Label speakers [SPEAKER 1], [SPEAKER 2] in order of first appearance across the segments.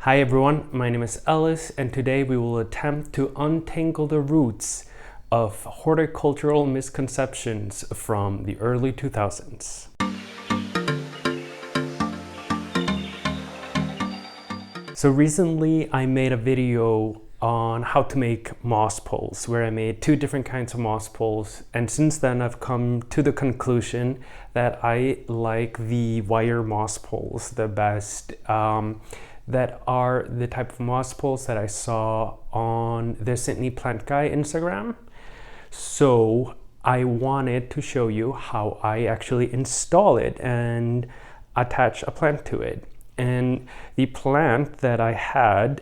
[SPEAKER 1] Hi everyone, my name is Ellis, and today we will attempt to untangle the roots of horticultural misconceptions from the early 2000s. So recently I made a video on how to make moss poles, where I made two different kinds of moss poles, and since then I've come to the conclusion that I like the wire moss poles the best. That are the type of moss poles that I saw on the Sydney Plant Guy Instagram. So I wanted to show you how I actually install it and attach a plant to it. And the plant that I had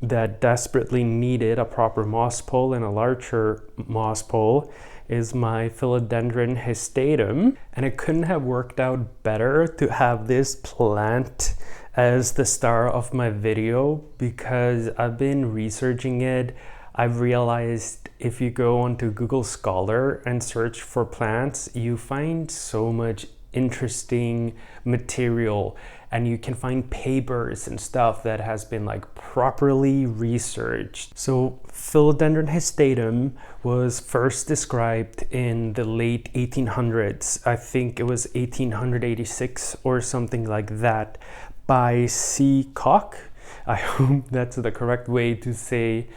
[SPEAKER 1] that desperately needed a proper moss pole and a larger moss pole is my Philodendron Hasstatum. And it couldn't have worked out better to have this plant as the star of my video, because I've been researching it. I've realized if you go onto Google Scholar and search for plants, you find so much interesting material, and you can find papers and stuff that has been like properly researched. So Philodendron Hasstatum was first described in the late 1800s. I think it was 1886 or something like that, by C. Koch. I hope that's the correct way to say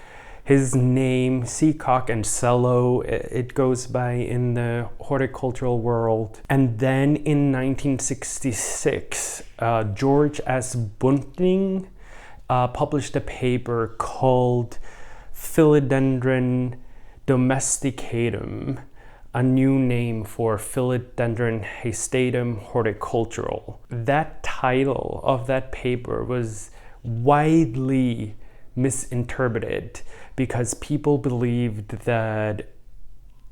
[SPEAKER 1] his name. C. Koch and Cello, it goes by in the horticultural world. And then in 1966, George S. Bunting published a paper called Philodendron domesticum, a new name for Philodendron Hasstatum horticultural. That title of that paper was widely misinterpreted because people believed that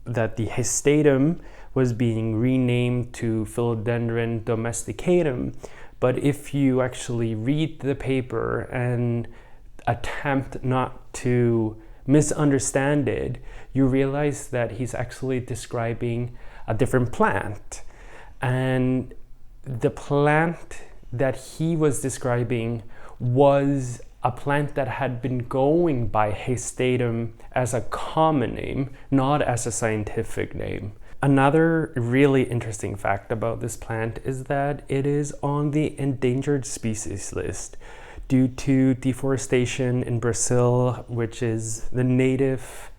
[SPEAKER 1] the Hasstatum was being renamed to Philodendron domesticatum. But if you actually read the paper and attempt not to misunderstand it, you realize that he's actually describing a different plant. And the plant that he was describing was a plant that had been going by Hasstatum as a common name, not as a scientific name. Another really interesting fact about this plant is that it is on the endangered species list due to deforestation in Brazil, which is the native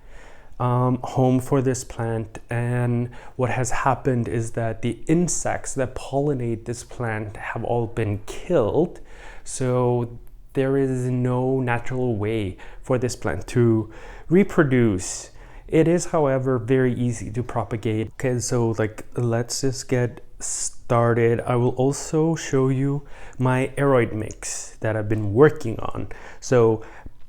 [SPEAKER 1] home for this plant. And what has happened is that the insects that pollinate this plant have all been killed. So there is no natural way for this plant to reproduce. It is, however, very easy to propagate. Okay, so let's just get started. I will also show you my aroid mix that I've been working on. So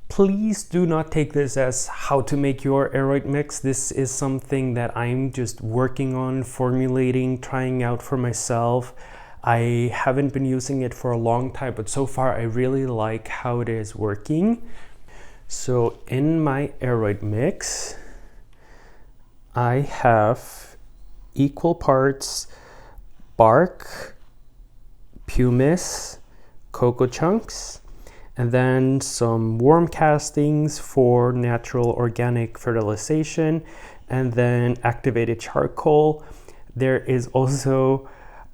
[SPEAKER 1] please do not take this as how to make your aroid mix. This is something that I'm just working on, formulating, trying out for myself. I haven't been using it for a long time, but so far I really like how it is working. So in my aroid mix, I have equal parts bark, pumice, cocoa chunks, and then some worm castings for natural organic fertilization, and then activated charcoal. There is also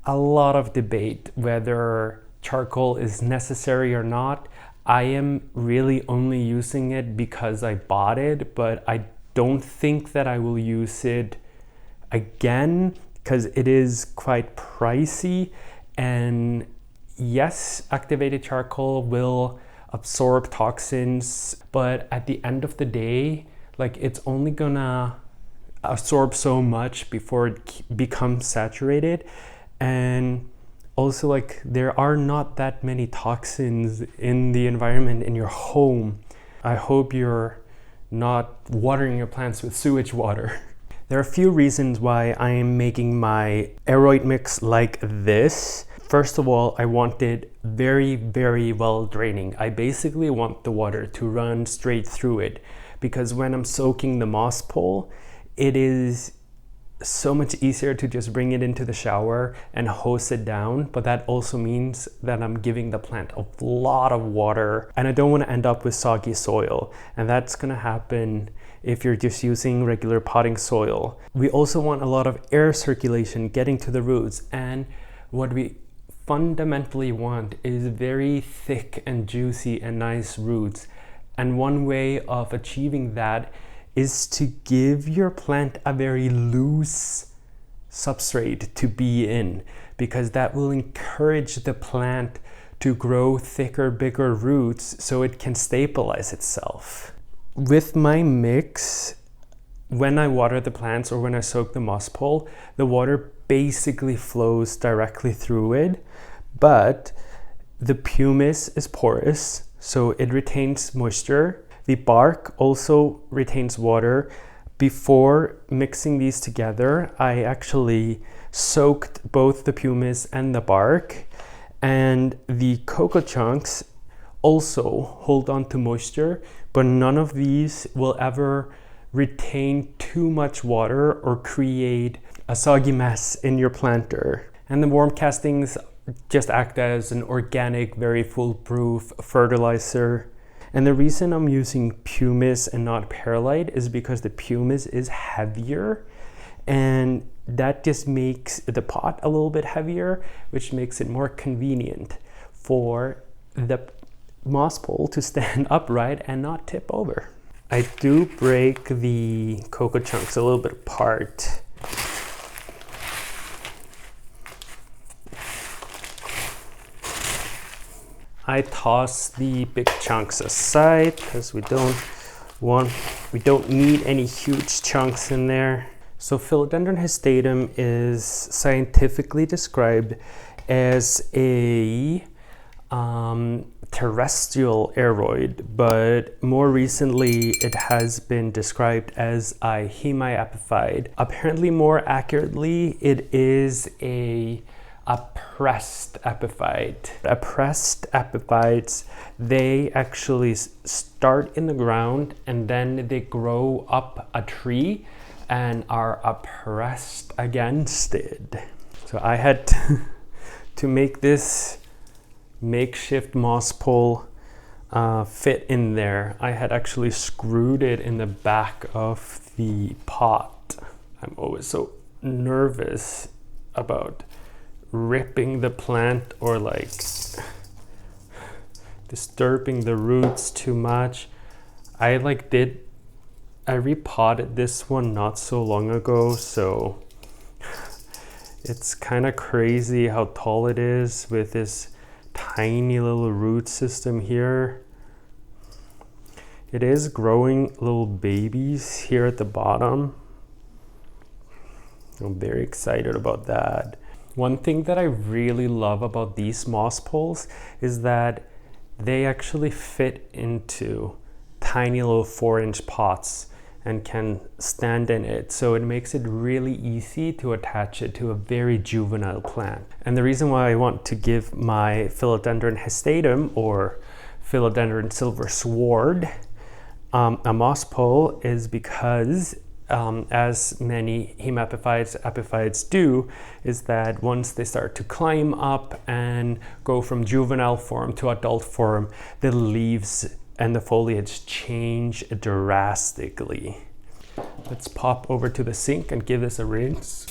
[SPEAKER 1] a lot of debate whether charcoal is necessary or not. I am really only using it because I bought it, but I don't think that I will use it again because it is quite pricey. And yes, activated charcoal will absorb toxins, but at the end of the day, it's only gonna absorb so much before it becomes saturated. And also, there are not that many toxins in the environment in your home. I hope you're not watering your plants with sewage water. There are a few reasons why I am making my aroid mix like this. First of all, I want it very, very well draining. I basically want the water to run straight through it, because when I'm soaking the moss pole, it is so much easier to just bring it into the shower and hose it down, but that also means that I'm giving the plant a lot of water, and I don't want to end up with soggy soil, and that's going to happen if you're just using regular potting soil. We also want a lot of air circulation getting to the roots, and what we fundamentally want is very thick and juicy and nice roots. And one way of achieving that is to give your plant a very loose substrate to be in, because that will encourage the plant to grow thicker, bigger roots so it can stabilize itself. With my mix, when I water the plants or when I soak the moss pole, the water basically flows directly through it, but the pumice is porous, so it retains moisture. The bark also retains water. Before mixing these together, I actually soaked both the pumice and the bark, and the cocoa chunks also hold on to moisture, but none of these will ever retain too much water or create a soggy mess in your planter. And the worm castings just act as an organic, very foolproof fertilizer. And the reason I'm using pumice and not perlite is because the pumice is heavier, and that just makes the pot a little bit heavier, which makes it more convenient for the moss pole to stand upright and not tip over. I do break the cocoa chunks a little bit apart. I toss the big chunks aside because we don't need any huge chunks in there. So Philodendron hastatum is scientifically described as a terrestrial aroid, but more recently it has been described as a hemiepiphyte. Apparently, more accurately, it is a pressed epiphyte. Pressed epiphytes, they actually start in the ground and then they grow up a tree and are pressed against it. So I had to make this makeshift moss pole fit in there. I had actually screwed it in the back of the pot. I'm always so nervous about ripping the plant or like disturbing the roots too much. I repotted this one not so long ago, so it's kind of crazy how tall it is with this tiny little root system here. It is growing little babies here at the bottom. I'm very excited about that. One thing that I really love about these moss poles is that they actually fit into tiny little 4-inch pots and can stand in it. So it makes it really easy to attach it to a very juvenile plant. And the reason why I want to give my Philodendron hastatum or Philodendron silver sword a moss pole is because as many hemiepiphytes do, is that once they start to climb up and go from juvenile form to adult form, the leaves and the foliage change drastically. Let's pop over to the sink and give this a rinse.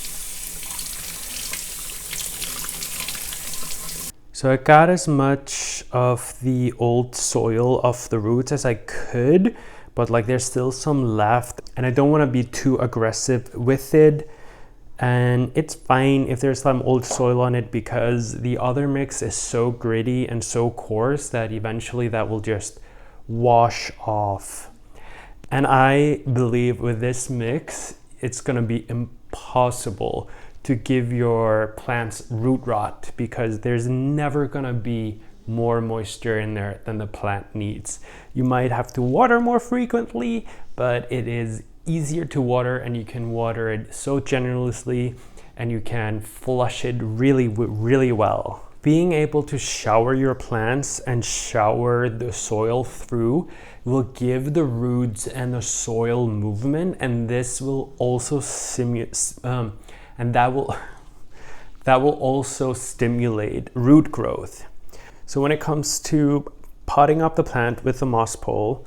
[SPEAKER 1] So I got as much of the old soil off the roots as I could, but like there's still some left and I don't want to be too aggressive with it. And it's fine if there's some old soil on it because the other mix is so gritty and so coarse that eventually that will just wash off. And I believe with this mix, it's going to be impossible to give your plants root rot because there's never going to be more moisture in there than the plant needs. You might have to water more frequently, but it is easier to water and you can water it so generously and you can flush it really well. being able to shower your plants and shower the soil through will give the roots and the soil movement, and this will also that will also stimulate root growth. So when it comes to potting up the plant with the moss pole,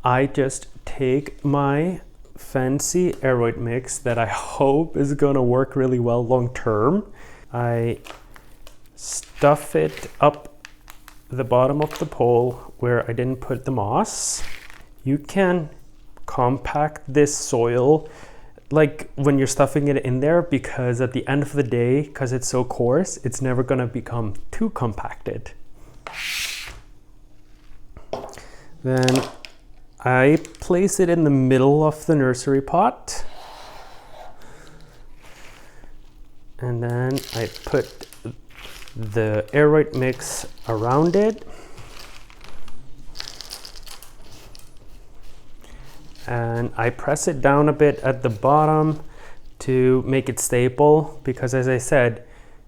[SPEAKER 1] I just take my fancy aroid mix that I hope is gonna work really well long term. I stuff it up the bottom of the pole where I didn't put the moss. You can compact this soil like when you're stuffing it in there, because at the end of the day, because it's so coarse, it's never gonna become too compacted. Then I place it in the middle of the nursery pot, and then I put the aroid mix around it, and I press it down a bit at the bottom to make it stable, because as I said,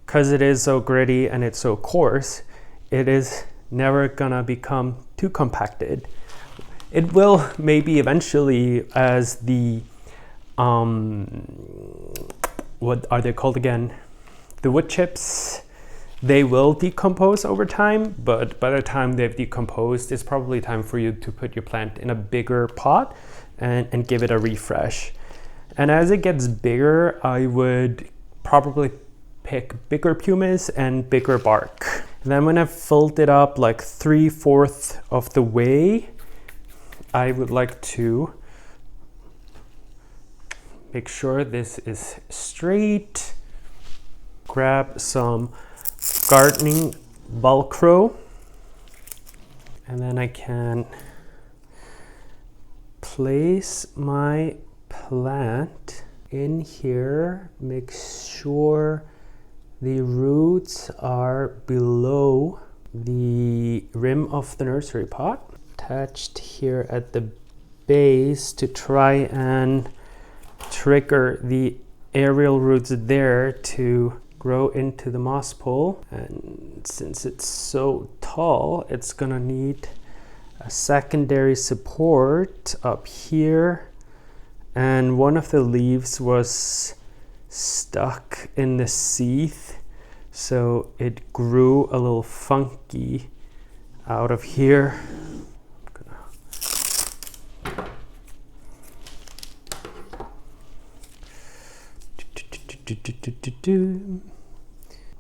[SPEAKER 1] because it is so gritty and it's so coarse, it is never gonna become too compacted. It will maybe eventually, as the what are they called again? The wood chips, they will decompose over time, but by the time they've decomposed, it's probably time for you to put your plant in a bigger pot and give it a refresh. And as it gets bigger, I would probably pick bigger pumice and bigger bark. And then when I've filled it up like 3/4 of the way, I would like to make sure this is straight. Grab some gardening Velcro, and then I can place my plant in here. Make sure the roots are below the rim of the nursery pot. Attached here at the base to try and trigger the aerial roots there to grow into the moss pole. And since it's so tall, it's gonna need a secondary support up here. And one of the leaves was stuck in the sheath, so it grew a little funky out of here.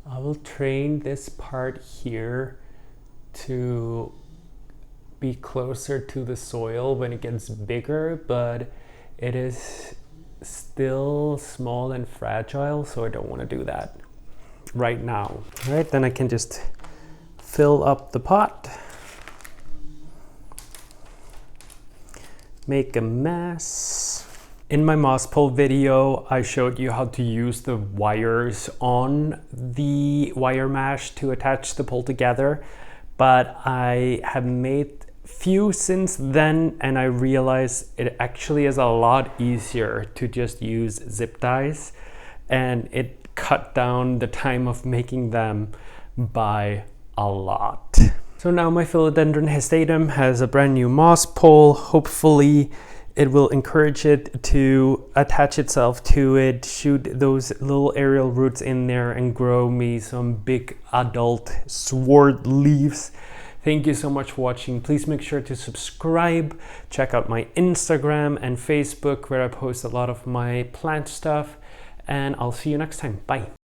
[SPEAKER 1] I will train this part here to be closer to the soil when it gets bigger, but it is still small and fragile, so I don't want to do that right now. All right, then I can just fill up the pot, make a mess. In my moss pole video, I showed you how to use the wires on the wire mesh to attach the pole together, but I have made few since then, and I realized it actually is a lot easier to just use zip ties, and it cut down the time of making them by a lot. So now my Philodendron Hasstatum has a brand new moss pole. Hopefully it will encourage it to attach itself to it, shoot those little aerial roots in there, and grow me some big adult sword leaves. Thank you so much for watching. Please make sure to subscribe. Check out my Instagram and Facebook, where I post a lot of my plant stuff. And I'll see you next time. Bye.